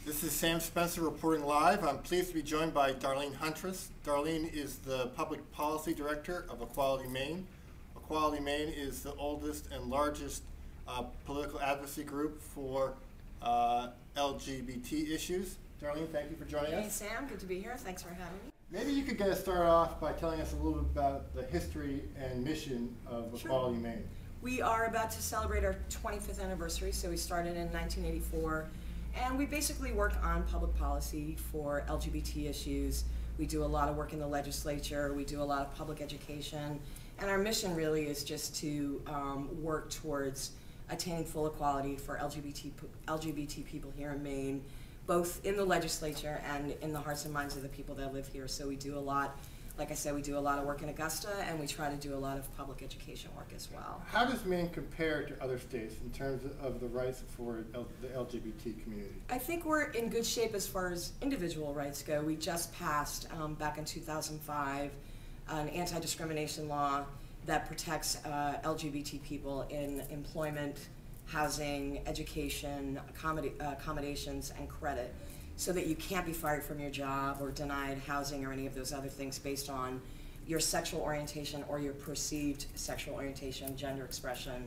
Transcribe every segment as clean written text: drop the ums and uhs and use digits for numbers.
This is Sam Spencer reporting live. I'm pleased to be joined by Darlene Huntress. Darlene is the Public Policy Director of Equality Maine. Equality Maine is the oldest and largest political advocacy group for LGBT issues. Darlene, thank you for joining us. Hey Sam, good to be here. Thanks for having me. Maybe you could get us started off by telling us a little bit about the history and mission of Equality Maine. We are about to celebrate our 25th anniversary, so we started in 1984. And we basically work on public policy for LGBT issues. We do a lot of work in the legislature. We do a lot of public education. And our mission really is just to work towards attaining full equality for LGBT people here in Maine, both in the legislature and in the hearts and minds of the people that live here. So we do a lot, like I said, we do a lot of work in Augusta, and we try to do a lot of public education work as well. How does Maine compare to other states in terms of the rights for the LGBT community? I think we're in good shape as far as individual rights go. We just passed, back in 2005, an anti-discrimination law that protects LGBT people in employment, housing, education, accommodations, and credit, so that you can't be fired from your job or denied housing or any of those other things based on your sexual orientation or your perceived sexual orientation, gender expression,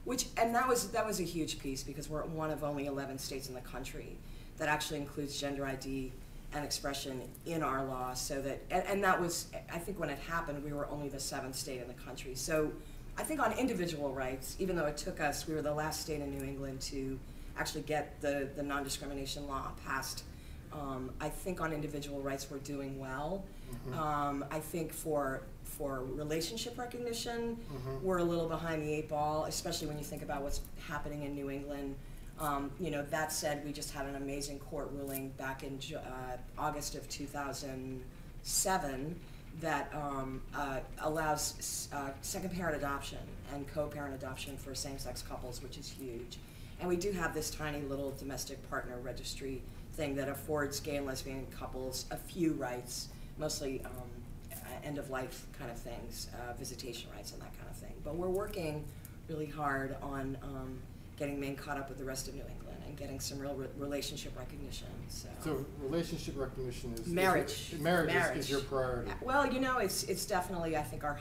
and that was a huge piece, because we're one of only 11 states in the country that actually includes gender ID and expression in our law. So that, and that was, I think when it happened, we were only the 7th state in the country. So I think on individual rights, even though it took us, we were the last state in New England to actually get the non-discrimination law passed. I think on individual rights we're doing well. I think for relationship recognition, we're a little behind the 8 ball, especially when you think about what's happening in New England. You know, that said, we just had an amazing court ruling back in August of 2007 that allows second parent adoption and co-parent adoption for same-sex couples, which is huge. And we do have this tiny little domestic partner registry thing that affords gay and lesbian couples a few rights, mostly end-of-life kind of things, visitation rights and that kind of thing. But we're working really hard on getting Maine caught up with the rest of New England and getting some real relationship recognition. So relationship recognition is marriage. Marriage is your priority. Well, you know, it's definitely, I think, our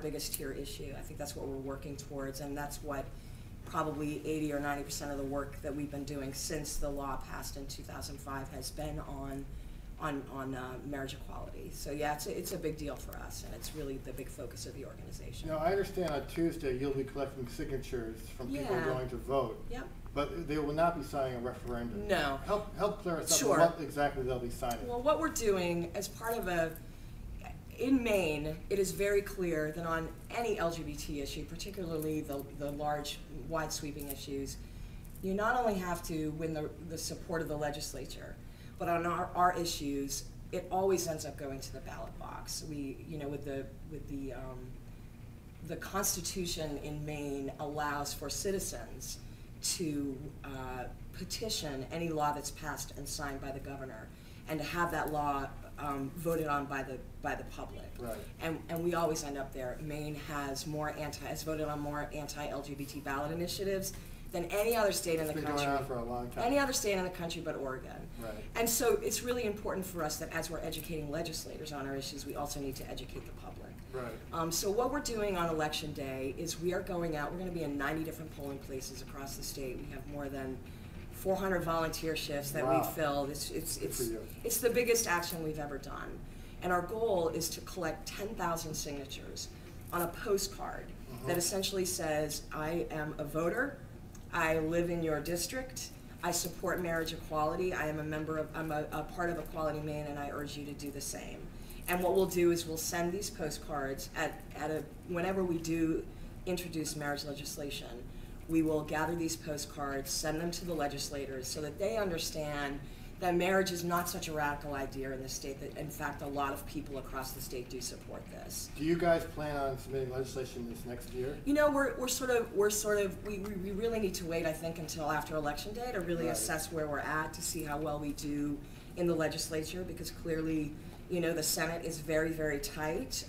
biggest tier issue. I think that's what we're working towards, and that's what probably 80 or 90% of the work that we've been doing since the law passed in 2005 has been on marriage equality. So yeah, it's a big deal for us, and it's really the big focus of the organization. Now, I understand on Tuesday you'll be collecting signatures from people going to vote. Yep. But they will not be signing a referendum. No. Help clear us up Sure. on what exactly they'll be signing. Well, what we're doing as part of in Maine, it is very clear that on any LGBT issue, particularly the large, wide sweeping issues, you not only have to win the support of the legislature, but on our issues, it always ends up going to the ballot box. We, you know, with the Constitution in Maine allows for citizens to petition any law that's passed and signed by the governor, and to have that law voted on by the public. Right. And we always end up there. Maine has voted on more anti-LGBT ballot initiatives than any other state in the country. It's been going on for a long time. Any other state in the country but Oregon. Right. And so it's really important for us that as we're educating legislators on our issues, we also need to educate the public. Right. So what we're doing on Election Day is we are going out, we're going to be in 90 different polling places across the state. We have more than 400 volunteer shifts that we've filled. It's the biggest action we've ever done. And our goal is to collect 10,000 signatures on a postcard that essentially says, I am a voter, I live in your district, I support marriage equality, I'm a part of Equality Maine, and I urge you to do the same. And what we'll do is we'll send these postcards whenever we do introduce marriage legislation. We will gather these postcards, send them to the legislators so that they understand that marriage is not such a radical idea in the state, that in fact a lot of people across the state do support this. Do you guys plan on submitting legislation this next year? You know, we really need to wait, I think, until after Election Day to really assess where we're at, to see how well we do in the legislature, because clearly, you know, the Senate is very, very tight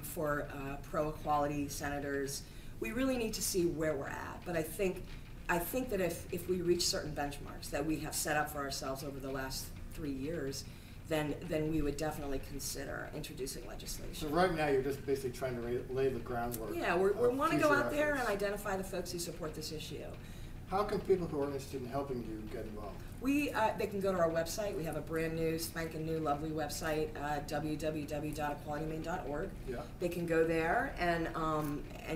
for pro-equality senators. We really need to see where we're at, but I think I think that if we reach certain benchmarks that we have set up for ourselves over the last 3 years, then we would definitely consider introducing legislation. So right now, you're just basically trying to lay the groundwork. Yeah, we want to go out there and efforts. identify the folks who support this issue. How can people who are interested in helping you get involved? They can go to our website. We have a brand new, spanking new, lovely website, www.equalitymaine.org. Yeah. They can go there and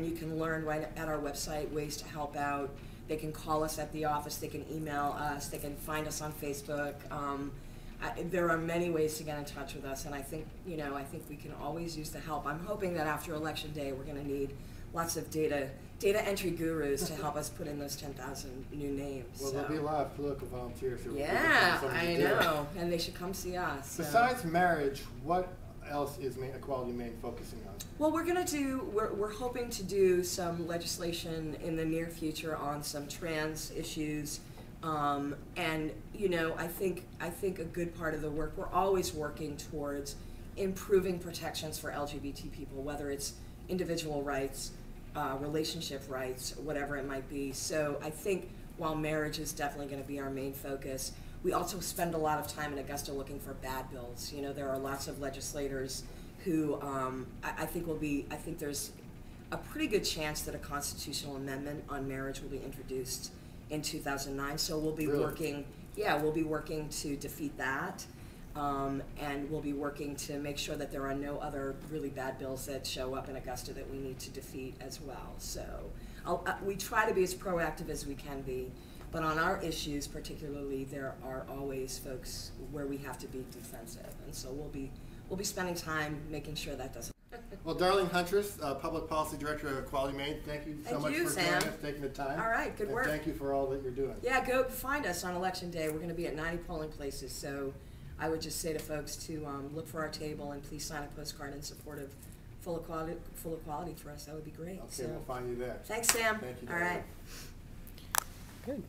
you can learn right at our website ways to help out. They can call us at the office. They can email us. They can find us on Facebook. There are many ways to get in touch with us, and I think we can always use the help. I'm hoping that after Election Day, we're going to need lots of data entry gurus to help us put in those 10,000 new names. Well, so. there'll be a lot of political volunteers who Yeah, will I know, and they should come see us. So. Besides marriage, what else is Equality Maine focusing on? Well, we're hoping to do some legislation in the near future on some trans issues. And I think a good part of the work, we're always working towards improving protections for LGBT people, whether it's individual rights, relationship rights, whatever it might be. So I think while marriage is definitely going to be our main focus, we also spend a lot of time in Augusta looking for bad bills. There are lots of legislators who I think there's a pretty good chance that a constitutional amendment on marriage will be introduced in 2009. So we'll be working to defeat that. And we'll be working to make sure that there are no other really bad bills that show up in Augusta that we need to defeat as well. So we try to be as proactive as we can be, but on our issues particularly, there are always folks where we have to be defensive, and so we'll be spending time making sure that doesn't. Well, Darlene Huntress, Public Policy Director of Equality Maine, thank you so much for joining us, taking the time. All right, good work. And thank you for all that you're doing. Yeah, go find us on Election Day. We're going to be at 90 polling places, so I would just say to folks to look for our table and please sign a postcard in support of full equality for us. That would be great. Okay, we'll find you there. Thanks, Sam. Thank you, All right. Good.